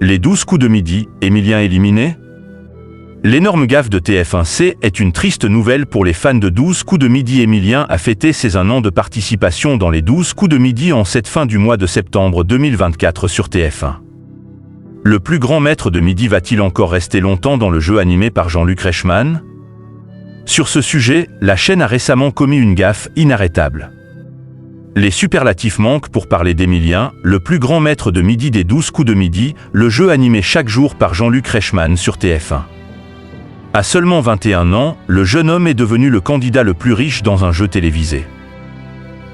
Les 12 coups de midi, Émilien éliminé? L'énorme gaffe de TF1C est une triste nouvelle pour les fans de 12 coups de midi. Émilien a fêté ses 1 an de participation dans les 12 coups de midi en cette fin du mois de septembre 2024 sur TF1. Le plus grand maître de midi va-t-il encore rester longtemps dans le jeu animé par Jean-Luc Reichmann? Sur ce sujet, la chaîne a récemment commis une gaffe inarrêtable. Les superlatifs manquent pour parler d'Émilien, le plus grand maître de midi des 12 coups de midi, le jeu animé chaque jour par Jean-Luc Reichmann sur TF1. À seulement 21 ans, le jeune homme est devenu le candidat le plus riche dans un jeu télévisé.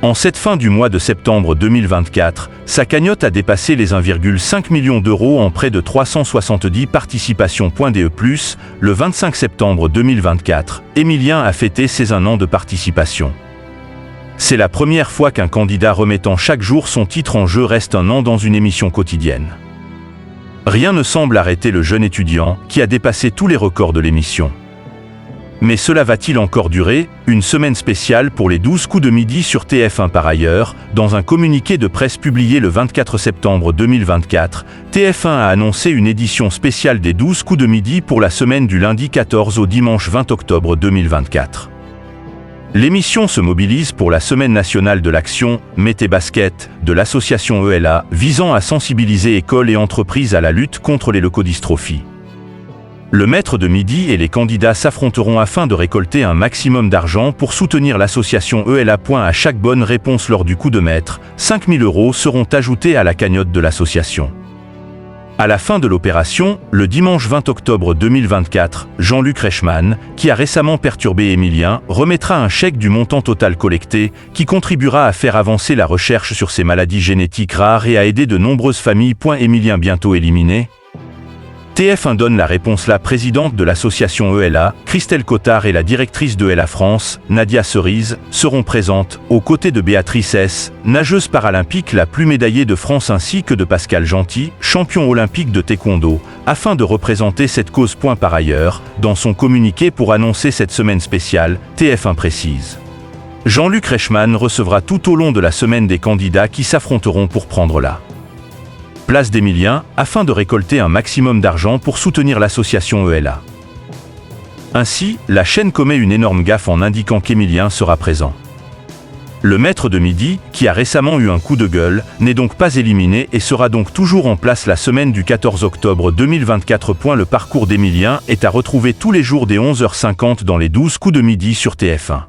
En cette fin du mois de septembre 2024, sa cagnotte a dépassé les 1,5 million d'euros en près de 370 participations. Le 25 septembre 2024, Émilien a fêté ses 1 an de participation. C'est la première fois qu'un candidat remettant chaque jour son titre en jeu reste 1 an dans une émission quotidienne. Rien ne semble arrêter le jeune étudiant qui a dépassé tous les records de l'émission. Mais cela va-t-il encore durer? Une semaine spéciale pour les 12 coups de midi sur TF1 par ailleurs. Dans un communiqué de presse publié le 24 septembre 2024, TF1 a annoncé une édition spéciale des 12 coups de midi pour la semaine du lundi 14 au dimanche 20 octobre 2024. L'émission se mobilise pour la Semaine nationale de l'action Mettez Basket de l'association ELA, visant à sensibiliser écoles et entreprises à la lutte contre les leucodystrophies. Le maître de midi et les candidats s'affronteront afin de récolter un maximum d'argent pour soutenir l'association ELA. À chaque bonne réponse lors du coup de maître, 5 000 € seront ajoutés à la cagnotte de l'association. À la fin de l'opération, le dimanche 20 octobre 2024, Jean-Luc Reichmann, qui a récemment perturbé Émilien, remettra un chèque du montant total collecté, qui contribuera à faire avancer la recherche sur ces maladies génétiques rares et à aider de nombreuses familles. Émilien bientôt éliminé? TF1 donne la réponse. La présidente de l'association ELA, Christelle Cotard, et la directrice de ELA France, Nadia Cerise, seront présentes, aux côtés de Béatrice S., nageuse paralympique la plus médaillée de France, ainsi que de Pascal Gentil, champion olympique de taekwondo, afin de représenter cette cause. Par ailleurs, dans son communiqué pour annoncer cette semaine spéciale, TF1 précise: Jean-Luc Reichmann recevra tout au long de la semaine des candidats qui s'affronteront pour prendre la place d'Émilien, afin de récolter un maximum d'argent pour soutenir l'association ELA. Ainsi, la chaîne commet une énorme gaffe en indiquant qu'Émilien sera présent. Le maître de midi, qui a récemment eu un coup de gueule, n'est donc pas éliminé et sera donc toujours en place la semaine du 14 octobre 2024. Le parcours d'Émilien est à retrouver tous les jours dès 11h50 dans les 12 coups de midi sur TF1.